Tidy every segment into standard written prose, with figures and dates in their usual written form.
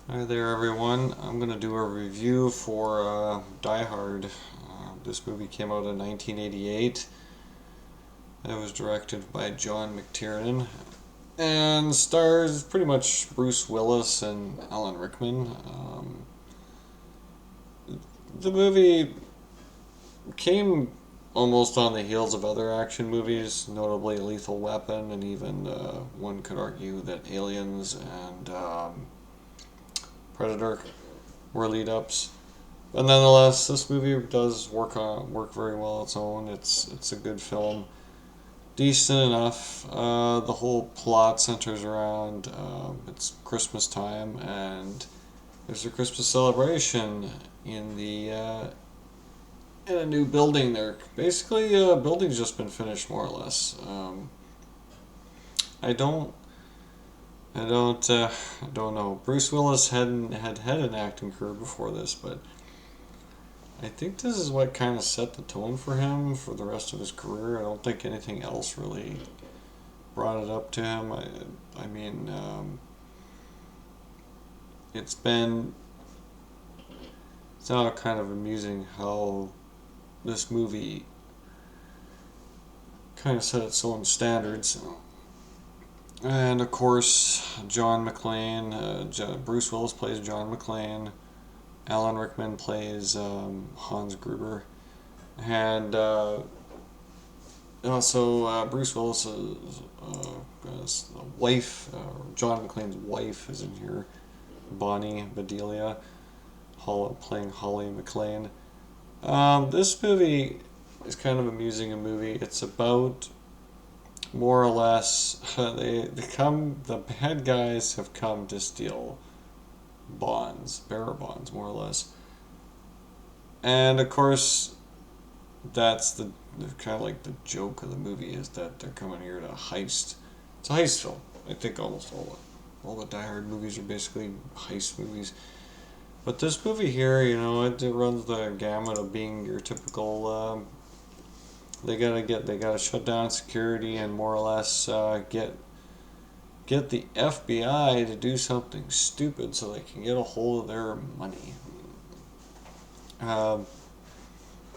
Hi there, everyone. I'm going to do a review for Die Hard. This movie came out in 1988. It was directed by John McTiernan and stars pretty much Bruce Willis and Alan Rickman. The movie came almost on the heels of other action movies, notably Lethal Weapon, and even one could argue that Aliens and Predator were lead ups. But nonetheless, this movie does work very well on its own. It's a good film, decent enough. The whole plot centers around it's Christmas time and there's a Christmas celebration in the in a new building. There, basically, building's just been finished more or less. I don't. I don't know. Bruce Willis had an acting career before this, but I think this is what kind of set the tone for him for the rest of his career. I don't think anything else really brought it up to him. I mean, it's been it's now kind of amusing how this movie kind of set its own standards. And of course, John McClane, Bruce Willis plays John McClane. Alan Rickman plays Hans Gruber, and also Bruce Willis's wife, John McClane's wife, is in here. Bonnie Bedelia, playing Holly McClane. This movie is kind of amusing. A movie. It's about more or less the bad guys have come to steal bonds, bearer bonds, more or less. And of course, that's the kind of like the joke of the movie is that they're coming here to heist. It's a heist film. I think almost all the Die Hard movies are basically heist movies. But this movie here, it runs the gamut of being your typical. They gotta shut down security and more or less get the FBI to do something stupid so they can get a hold of their money. Um,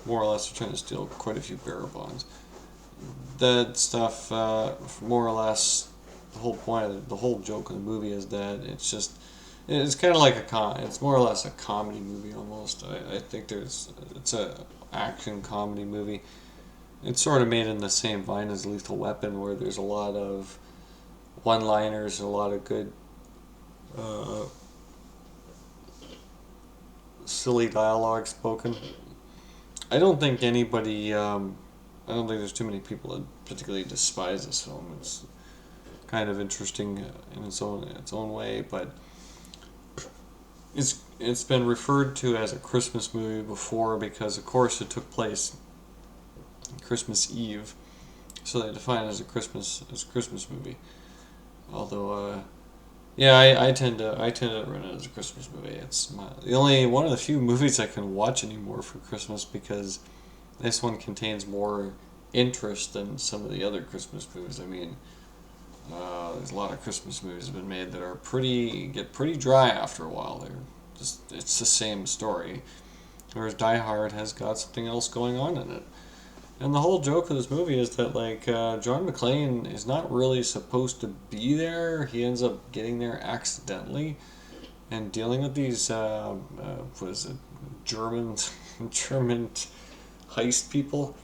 More or less, they're trying to steal quite a few bearer bonds. That stuff, more or less, the whole point the whole joke of the movie is that it's kind of like it's more or less a comedy movie almost. I think it's a action comedy movie. It's sort of made in the same vein as Lethal Weapon, where there's a lot of one-liners and a lot of good uh, silly dialogue spoken. I don't think anybody. I don't think there's too many people that particularly despise this film. It's kind of interesting in its own way, but it's been referred to as a Christmas movie before because, of course, it took place Christmas Eve, so they define it as a Christmas movie. Although, yeah, I tend to run it as a Christmas movie. It's the only one of the few movies I can watch anymore for Christmas because this one contains more interest than some of the other Christmas movies. I mean, there's a lot of Christmas movies that have been made that are get pretty dry after a while. It's the same story, whereas Die Hard has got something else going on in it. And the whole joke of this movie is that John McClane is not really supposed to be there. He ends up getting there accidentally and dealing with these what is it, German German heist people.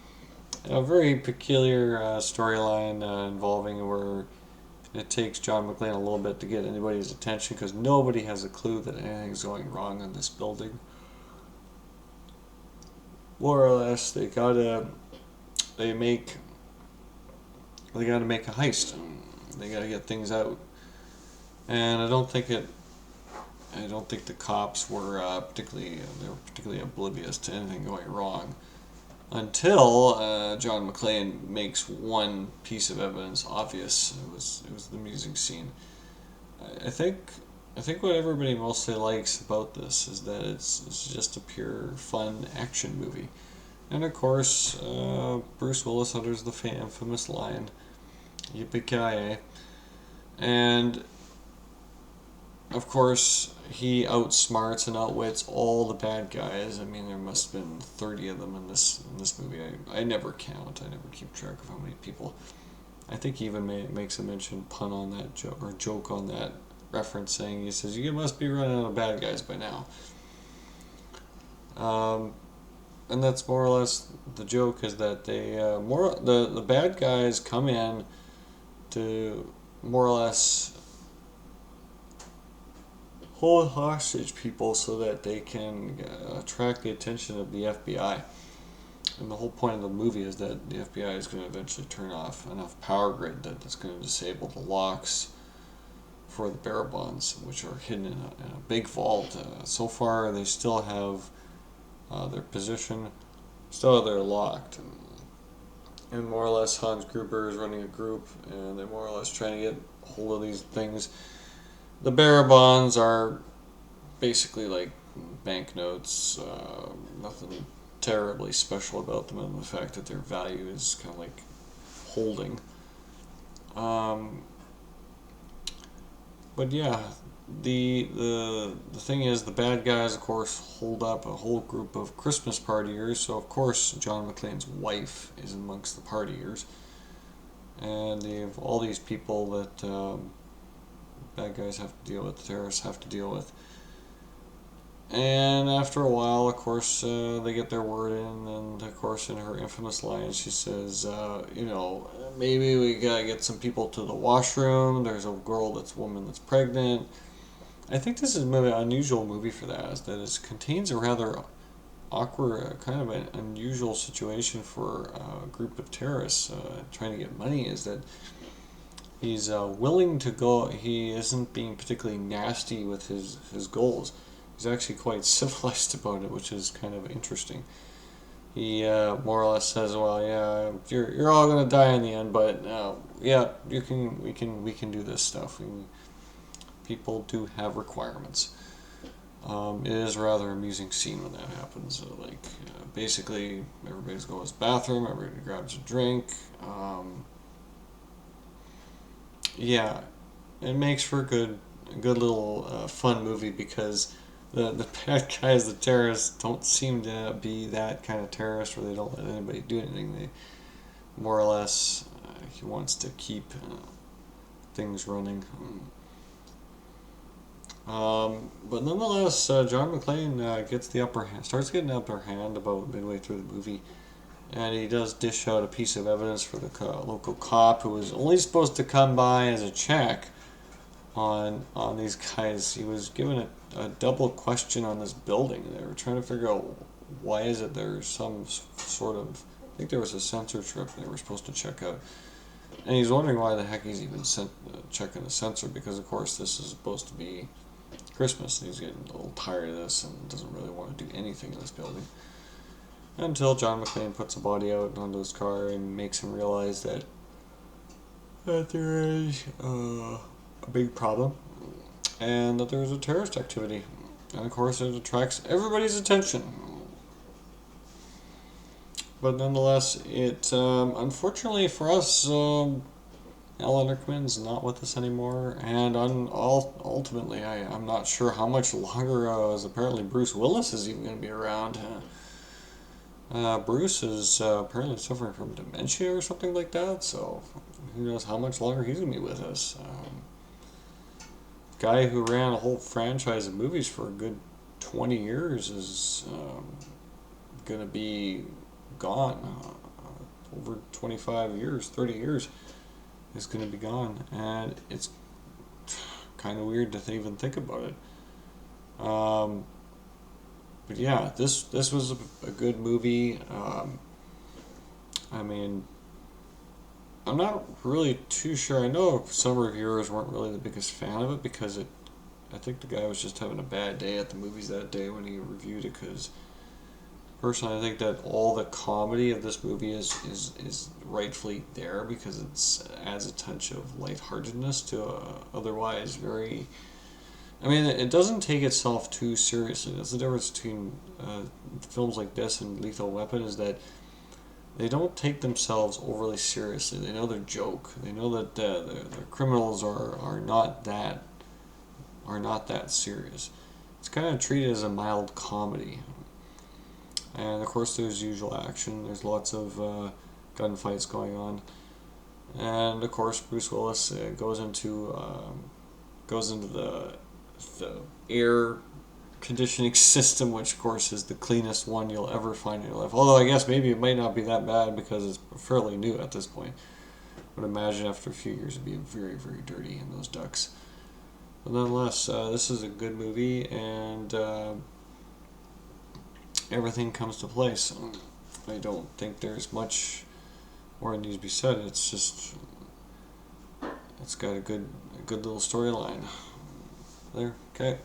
A very peculiar storyline involving where it takes John McClane a little bit to get anybody's attention because nobody has a clue that anything's going wrong in this building. More or less, they make they gotta make a heist. They gotta get things out, and I don't think the cops were particularly oblivious to anything going wrong until John McClane makes one piece of evidence obvious. It was the music scene. I think I think what everybody mostly likes about this is that it's just a pure fun action movie. And of course, Bruce Willis utters the infamous line, "Yippee-ki-yay!" And of course, he outsmarts and outwits all the bad guys. I mean, there must have been 30 of them in this movie. I never count. I never keep track of how many people. I think he even makes a pun on that joke, or joke on that reference, saying, he says, "You must be running out of bad guys by now." Um, and that's more or less the joke, is that the bad guys come in to more or less hold hostage people so that they can attract the attention of the FBI. And the whole point of the movie is that the FBI is going to eventually turn off enough power grid that it's going to disable the locks for the bearer bonds, which are hidden in a big vault. So far, they still have their position, still they're locked. And more or less, Hans Gruber is running a group, and they're more or less trying to get hold of these things. The bearer bonds are basically like banknotes, nothing terribly special about them, and the fact that their value is kind of like holding. Um, but yeah, the thing is, the bad guys, of course, hold up a whole group of Christmas partiers. So of course, John McClane's wife is amongst the partiers, and they have all these people that bad guys have to deal with, the terrorists have to deal with. And after a while, of course, they get their word in, and of course, in her infamous line, she says, maybe we gotta get some people to the washroom. There's a woman that's pregnant. I think this is an unusual movie for that, is that it contains a rather awkward, kind of an unusual situation for a group of terrorists trying to get money, is that he's willing to go, he isn't being particularly nasty with his goals. He's actually quite civilized about it, which is kind of interesting. He more or less says, "Well, yeah, you're all gonna die in the end, but yeah, we can do this stuff. People do have requirements." It is a rather amusing scene when that happens. Basically, everybody's going to the bathroom, everybody grabs a drink. Yeah, it makes for a good little fun movie, because the bad guys, the terrorists, don't seem to be that kind of terrorist where they don't let anybody do anything. They more or less, he wants to keep things running. But nonetheless, John McClane gets the upper hand, starts getting the upper hand about midway through the movie, and he does dish out a piece of evidence for the local cop, who was only supposed to come by as a check on these guys. He was given a double question on this building. They were trying to figure out, why is it there's some sort of, I think there was a sensor trip they were supposed to check out. And he's wondering why the heck he's even checking the sensor, because of course this is supposed to be Christmas, and he's getting a little tired of this and doesn't really want to do anything in this building. Until John McClane puts a body out onto his car and makes him realize that there is a big problem, and that there is a terrorist activity. And of course it attracts everybody's attention. But nonetheless, it unfortunately for us, Alan Rickman's not with us anymore, and ultimately, I'm not sure how much longer, as apparently Bruce Willis is even going to be around. Bruce is apparently suffering from dementia or something like that, so who knows how much longer he's going to be with us. Guy who ran a whole franchise of movies for a good 20 years is going to be gone. Over 25 years, 30 years is going to be gone, and it's kind of weird to even think about it. But yeah, this was a good movie. I mean, I'm not really too sure. I know some reviewers weren't really the biggest fan of it, because I think the guy was just having a bad day at the movies that day when he reviewed it. Because personally, I think that all the comedy of this movie is rightfully there, because it adds a touch of lightheartedness to otherwise very. I mean, it doesn't take itself too seriously. That's the difference between films like this and Lethal Weapon, is that they don't take themselves overly seriously. They know their joke. They know that the criminals are not that are not that serious. It's kind of treated as a mild comedy. And of course, there's usual action. There's lots of gunfights going on, and of course, Bruce Willis goes into the air conditioning system, which of course is the cleanest one you'll ever find in your life. Although I guess maybe it might not be that bad because it's fairly new at this point. But imagine after a few years it'd be very, very dirty in those ducts. But nonetheless, this is a good movie, and everything comes to place. I don't think there's much more that needs to be said. It's just, it's got a good little storyline. There, okay.